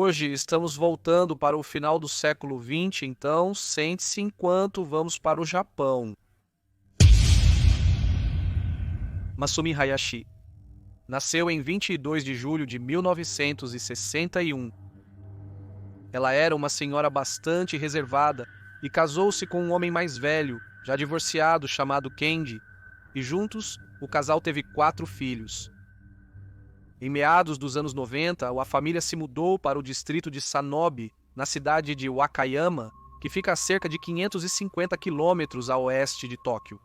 hoje estamos voltando para o final do século XX, então sente-se enquanto vamos para o Japão. Masumi Hayashi nasceu em 22 de julho de 1961. Ela era uma senhora bastante reservada e casou-se com um homem mais velho, já divorciado, chamado Kenji, e juntos o casal teve 4 filhos. Em meados dos anos 90, a família se mudou para o distrito de Sanobe, na cidade de Wakayama, que fica a cerca de 550 quilômetros a oeste de Tóquio.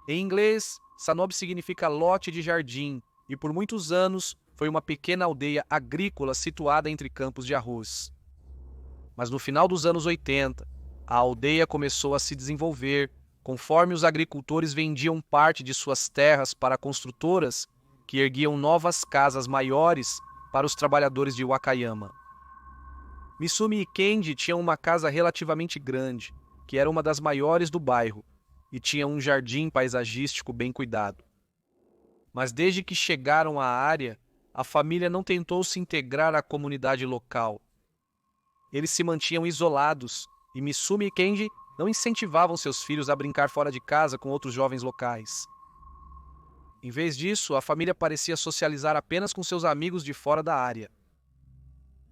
Em inglês, Sanobe significa lote de jardim e por muitos anos foi uma pequena aldeia agrícola situada entre campos de arroz. Mas no final dos anos 80, a aldeia começou a se desenvolver conforme os agricultores vendiam parte de suas terras para construtoras que erguiam novas casas maiores para os trabalhadores de Wakayama. Misumi e Kenji tinham uma casa relativamente grande, que era uma das maiores do bairro, e tinha um jardim paisagístico bem cuidado. Mas desde que chegaram à área, a família não tentou se integrar à comunidade local. Eles se mantinham isolados, e Misumi e Kenji não incentivavam seus filhos a brincar fora de casa com outros jovens locais. Em vez disso, a família parecia socializar apenas com seus amigos de fora da área.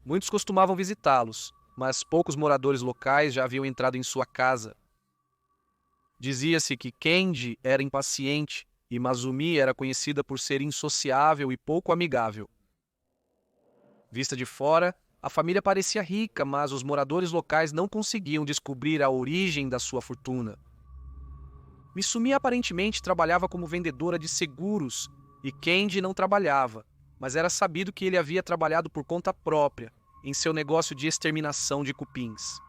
Muitos costumavam visitá-los, mas poucos moradores locais já haviam entrado em sua casa. Dizia-se que Kenji era impaciente e Masumi era conhecida por ser insociável e pouco amigável. Vista de fora, a família parecia rica, mas os moradores locais não conseguiam descobrir a origem da sua fortuna. Misumi aparentemente trabalhava como vendedora de seguros e Kenji não trabalhava, mas era sabido que ele havia trabalhado por conta própria em seu negócio de exterminação de cupins.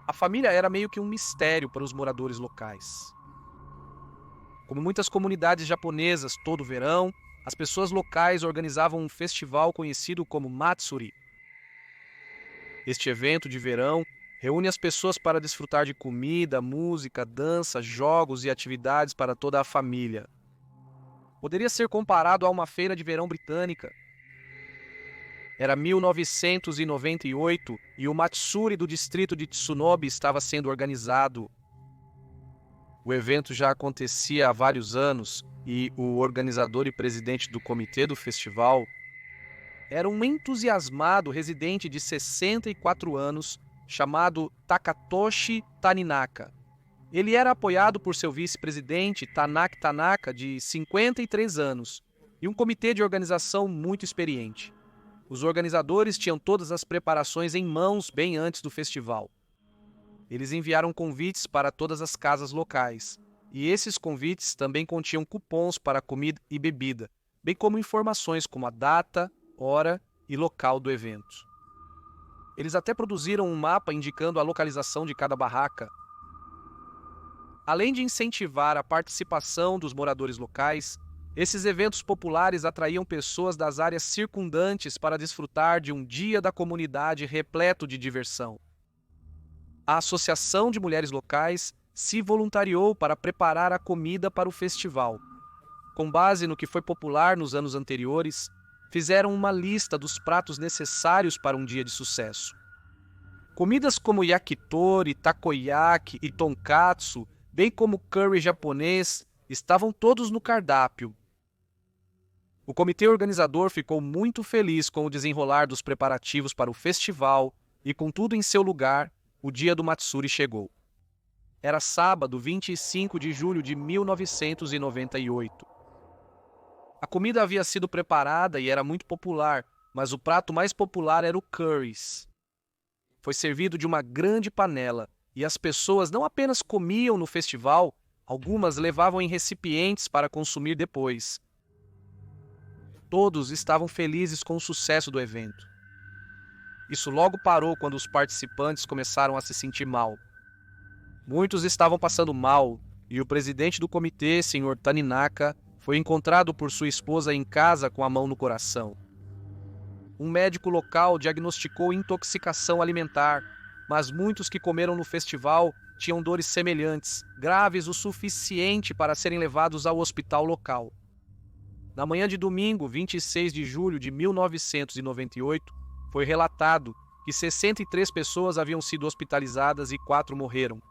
A família era meio que um mistério para os moradores locais. Como muitas comunidades japonesas todo verão, as pessoas locais organizavam um festival conhecido como Matsuri. Este evento de verão reúne as pessoas para desfrutar de comida, música, dança, jogos e atividades para toda a família. Poderia ser comparado a uma feira de verão britânica. Era 1998 e o Matsuri do distrito de Tsunobe estava sendo organizado. O evento já acontecia há vários anos e o organizador e presidente do comitê do festival era um entusiasmado residente de 64 anos chamado Takatoshi Taninaka. Ele era apoiado por seu vice-presidente Tanaki Tanaka, de 53 anos, e um comitê de organização muito experiente. Os organizadores tinham todas as preparações em mãos bem antes do festival. Eles enviaram convites para todas as casas locais, e esses convites também continham cupons para comida e bebida, bem como informações como a data, hora e local do evento. Eles até produziram um mapa indicando a localização de cada barraca. Além de incentivar a participação dos moradores locais, esses eventos populares atraíam pessoas das áreas circundantes para desfrutar de um dia da comunidade repleto de diversão. A Associação de Mulheres Locais se voluntariou para preparar a comida para o festival. Com base no que foi popular nos anos anteriores, fizeram uma lista dos pratos necessários para um dia de sucesso. Comidas como yakitori, takoyaki e tonkatsu, bem como curry japonês, estavam todos no cardápio. O comitê organizador ficou muito feliz com o desenrolar dos preparativos para o festival e, com tudo em seu lugar, o dia do Matsuri chegou. Era sábado, 25 de julho de 1998. A comida havia sido preparada e era muito popular, mas o prato mais popular era o curries. Foi servido de uma grande panela e as pessoas não apenas comiam no festival, algumas levavam em recipientes para consumir depois. Todos estavam felizes com o sucesso do evento. Isso logo parou quando os participantes começaram a se sentir mal. Muitos estavam passando mal e o presidente do comitê, Sr. Taninaka, foi encontrado por sua esposa em casa com a mão no coração. Um médico local diagnosticou intoxicação alimentar, mas muitos que comeram no festival tinham dores semelhantes, graves o suficiente para serem levados ao hospital local. Na manhã de domingo, 26 de julho de 1998, foi relatado que 63 pessoas haviam sido hospitalizadas e 4 morreram.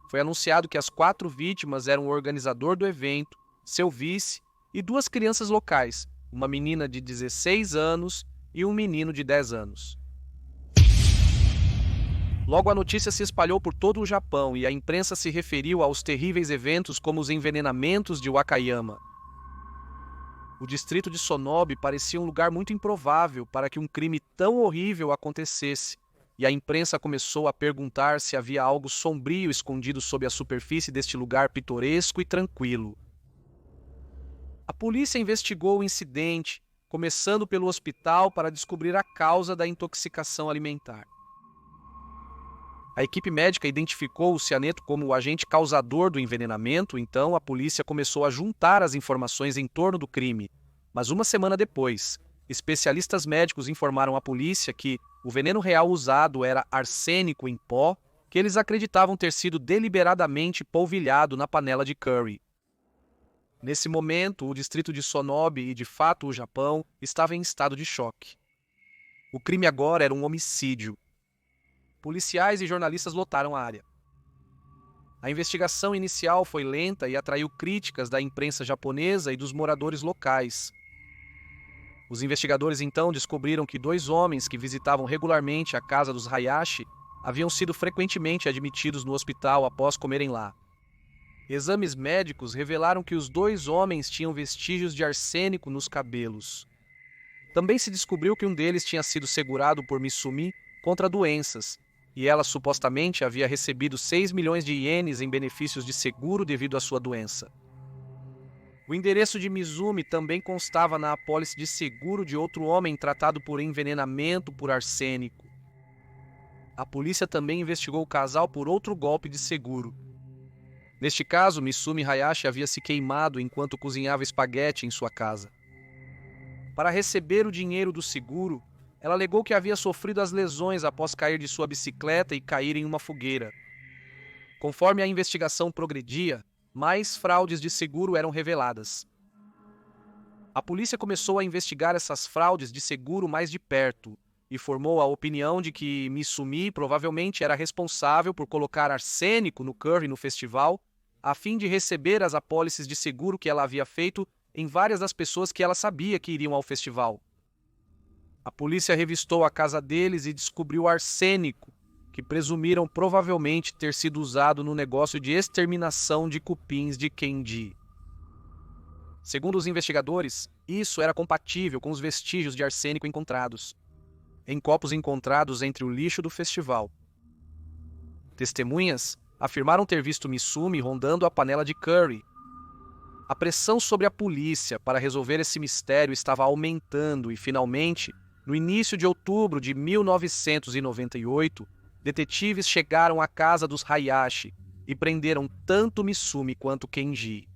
Foi anunciado que as 4 vítimas eram o organizador do evento, seu vice e 2 crianças locais, uma menina de 16 anos e um menino de 10 anos. Logo a notícia se espalhou por todo o Japão e a imprensa se referiu aos terríveis eventos como os envenenamentos de Wakayama. O distrito de Sonobe parecia um lugar muito improvável para que um crime tão horrível acontecesse, e a imprensa começou a perguntar se havia algo sombrio escondido sob a superfície deste lugar pitoresco e tranquilo. A polícia investigou o incidente, começando pelo hospital para descobrir a causa da intoxicação alimentar. A equipe médica identificou o cianeto como o agente causador do envenenamento, então a polícia começou a juntar as informações em torno do crime. Mas uma semana depois, especialistas médicos informaram à polícia que o veneno real usado era arsênico em pó, que eles acreditavam ter sido deliberadamente polvilhado na panela de curry. Nesse momento, o distrito de Sonobe e, de fato, o Japão estava em estado de choque. O crime agora era um homicídio. Policiais e jornalistas lotaram a área. A investigação inicial foi lenta e atraiu críticas da imprensa japonesa e dos moradores locais. Os investigadores então descobriram que 2 homens que visitavam regularmente a casa dos Hayashi haviam sido frequentemente admitidos no hospital após comerem lá. Exames médicos revelaram que os 2 homens tinham vestígios de arsênico nos cabelos. Também se descobriu que um deles tinha sido segurado por Misumi contra doenças, e ela supostamente havia recebido 6 milhões de ienes em benefícios de seguro devido à sua doença. O endereço de Mizumi também constava na apólice de seguro de outro homem tratado por envenenamento por arsênico. A polícia também investigou o casal por outro golpe de seguro. Neste caso, Misumi Hayashi havia se queimado enquanto cozinhava espaguete em sua casa. Para receber o dinheiro do seguro, ela alegou que havia sofrido as lesões após cair de sua bicicleta e cair em uma fogueira. Conforme a investigação progredia, mais fraudes de seguro eram reveladas. A polícia começou a investigar essas fraudes de seguro mais de perto e formou a opinião de que Misumi provavelmente era responsável por colocar arsênico no curry no festival, a fim de receber as apólices de seguro que ela havia feito em várias das pessoas que ela sabia que iriam ao festival. A polícia revistou a casa deles e descobriu arsênico, que presumiram provavelmente ter sido usado no negócio de exterminação de cupins de Kenji. Segundo os investigadores, isso era compatível com os vestígios de arsênico encontrados em copos encontrados entre o lixo do festival. Testemunhas afirmaram ter visto Misumi rondando a panela de curry. A pressão sobre a polícia para resolver esse mistério estava aumentando e, finalmente, no início de outubro de 1998, detetives chegaram à casa dos Hayashi e prenderam tanto Misumi quanto Kenji.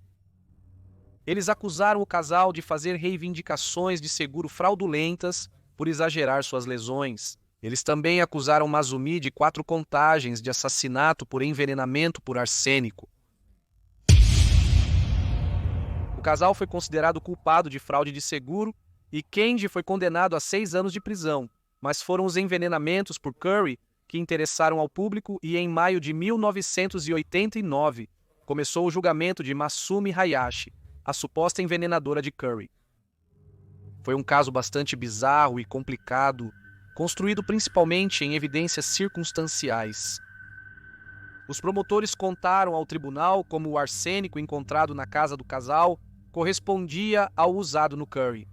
Eles acusaram o casal de fazer reivindicações de seguro fraudulentas por exagerar suas lesões. Eles também acusaram Masumi de 4 contagens de assassinato por envenenamento por arsênico. O casal foi considerado culpado de fraude de seguro e Kenji foi condenado a 6 anos de prisão, mas foram os envenenamentos por curry que interessaram ao público e em maio de 1989 começou o julgamento de Masumi Hayashi, a suposta envenenadora de curry. Foi um caso bastante bizarro e complicado, construído principalmente em evidências circunstanciais. Os promotores contaram ao tribunal como o arsênico encontrado na casa do casal correspondia ao usado no curry.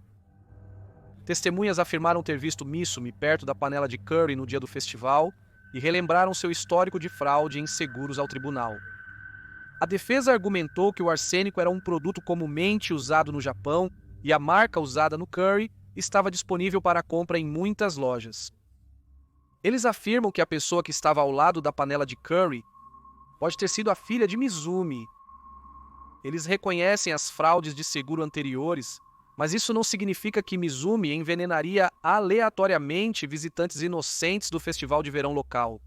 Testemunhas afirmaram ter visto Misumi perto da panela de curry no dia do festival e relembraram seu histórico de fraude em seguros ao tribunal. A defesa argumentou que o arsênico era um produto comumente usado no Japão e a marca usada no curry estava disponível para compra em muitas lojas. Eles afirmam que a pessoa que estava ao lado da panela de curry pode ter sido a filha de Mizumi. Eles reconhecem as fraudes de seguro anteriores, mas isso não significa que Mizumi envenenaria aleatoriamente visitantes inocentes do festival de verão local.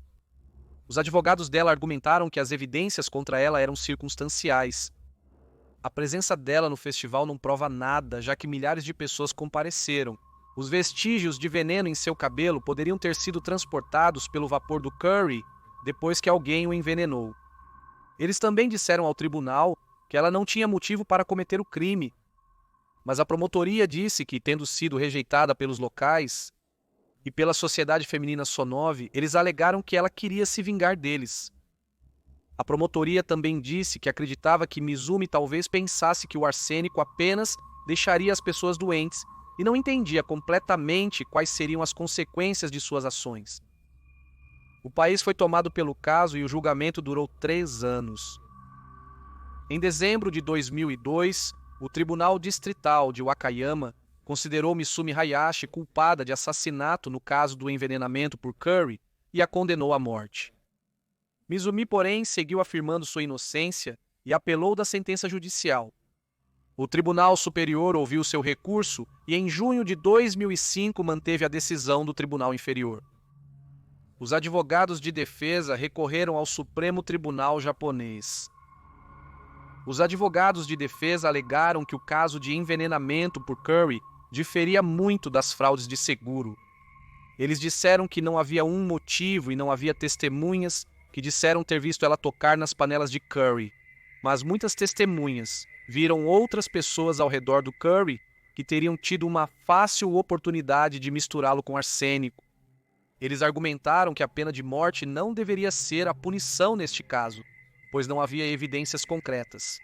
Os advogados dela argumentaram que as evidências contra ela eram circunstanciais. A presença dela no festival não prova nada, já que milhares de pessoas compareceram, Os vestígios de veneno em seu cabelo poderiam ter sido transportados pelo vapor do curry depois que alguém o envenenou. Eles também disseram ao tribunal que ela não tinha motivo para cometer o crime, mas a promotoria disse que, tendo sido rejeitada pelos locais e pela Sociedade Feminina Sonove, eles alegaram que ela queria se vingar deles. A promotoria também disse que acreditava que Mizumi talvez pensasse que o arsênico apenas deixaria as pessoas doentes e não entendia completamente quais seriam as consequências de suas ações. O país foi tomado pelo caso e o julgamento durou 3 anos. Em dezembro de 2002, o Tribunal Distrital de Wakayama considerou Misumi Hayashi culpada de assassinato no caso do envenenamento por curry e a condenou à morte. Mizumi, porém, seguiu afirmando sua inocência e apelou da sentença judicial. O Tribunal Superior ouviu seu recurso e, em junho de 2005, manteve a decisão do Tribunal Inferior. Os advogados de defesa recorreram ao Supremo Tribunal japonês. Os advogados de defesa alegaram que o caso de envenenamento por curry diferia muito das fraudes de seguro. Eles disseram que não havia um motivo e não havia testemunhas que disseram ter visto ela tocar nas panelas de curry, mas muitas testemunhas viram outras pessoas ao redor do curry que teriam tido uma fácil oportunidade de misturá-lo com arsênico. Eles argumentaram que a pena de morte não deveria ser a punição neste caso, pois não havia evidências concretas.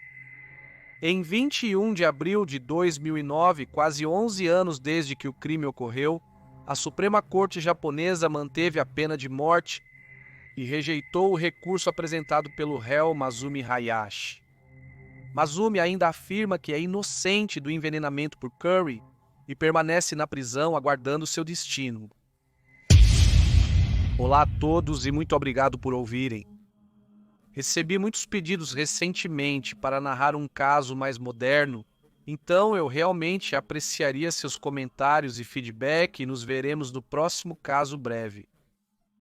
Em 21 de abril de 2009, quase 11 anos desde que o crime ocorreu, a Suprema Corte japonesa manteve a pena de morte e rejeitou o recurso apresentado pelo réu Masumi Hayashi. Masumi ainda afirma que é inocente do envenenamento por curry e permanece na prisão aguardando seu destino. Olá a todos e muito obrigado por ouvirem. Recebi muitos pedidos recentemente para narrar um caso mais moderno, então eu realmente apreciaria seus comentários e feedback e nos veremos no próximo caso breve.